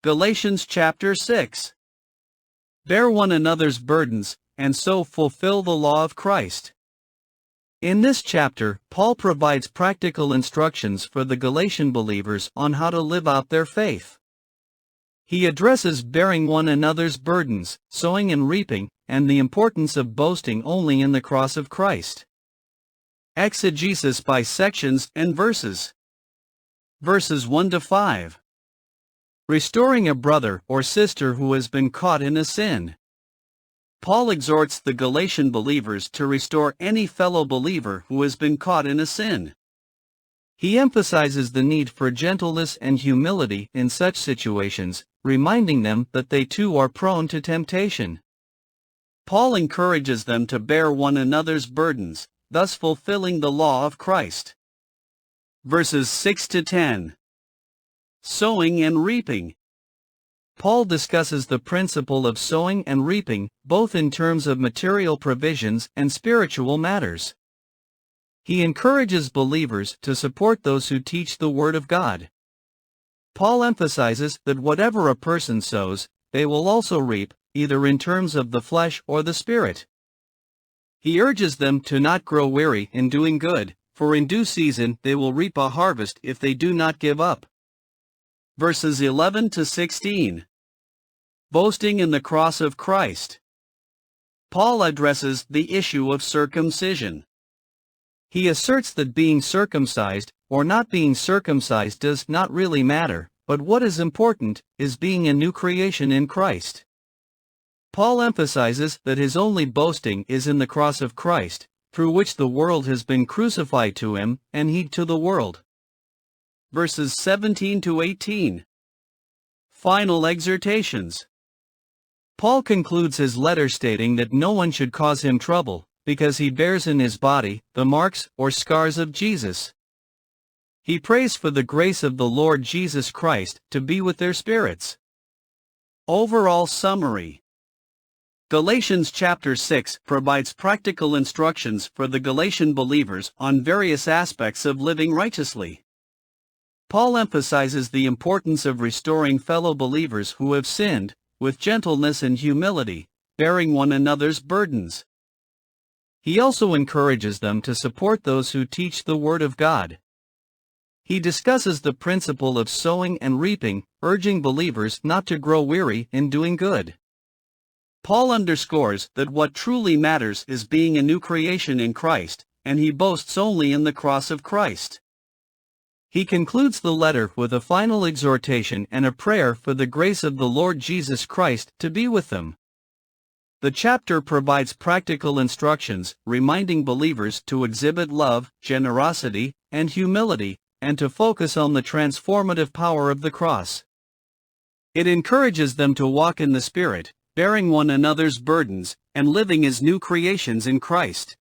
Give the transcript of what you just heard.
Galatians chapter 6. Bear one another's burdens, and so fulfill the law of Christ. In this chapter, Paul provides practical instructions for the Galatian believers on how to live out their faith. He addresses bearing one another's burdens, sowing and reaping, and the importance of boasting only in the cross of Christ. Exegesis by sections and verses. Verses 1 to 5. Restoring a brother or sister who has been caught in a sin. Paul exhorts the Galatian believers to restore any fellow believer who has been caught in a sin. He emphasizes the need for gentleness and humility in such situations, reminding them that they too are prone to temptation. Paul encourages them to bear one another's burdens, thus fulfilling the law of Christ. Verses 6 to 10. Sowing and reaping. Paul discusses the principle of sowing and reaping, both in terms of material provisions and spiritual matters. He encourages believers to support those who teach the Word of God. Paul emphasizes that whatever a person sows, they will also reap, either in terms of the flesh or the Spirit. He urges them to not grow weary in doing good, for in due season they will reap a harvest if they do not give up. Verses 11 to 16. Boasting in the cross of Christ. Paul addresses the issue of circumcision. He asserts that being circumcised or not being circumcised does not really matter, but what is important is being a new creation in Christ. Paul emphasizes that his only boasting is in the cross of Christ, through which the world has been crucified to him, and he to the world. Verses 17 to 18. Final exhortations. Paul concludes his letter stating that no one should cause him trouble, because he bears in his body the marks or scars of Jesus. He prays for the grace of the Lord Jesus Christ to be with their spirits. Overall summary. Galatians chapter 6 provides practical instructions for the Galatian believers on various aspects of living righteously. Paul emphasizes the importance of restoring fellow believers who have sinned, with gentleness and humility, bearing one another's burdens. He also encourages them to support those who teach the Word of God. He discusses the principle of sowing and reaping, urging believers not to grow weary in doing good. Paul underscores that what truly matters is being a new creation in Christ, and he boasts only in the cross of Christ. He concludes the letter with a final exhortation and a prayer for the grace of the Lord Jesus Christ to be with them. The chapter provides practical instructions, reminding believers to exhibit love, generosity, and humility, and to focus on the transformative power of the cross. It encourages them to walk in the Spirit, bearing one another's burdens, and living as new creations in Christ.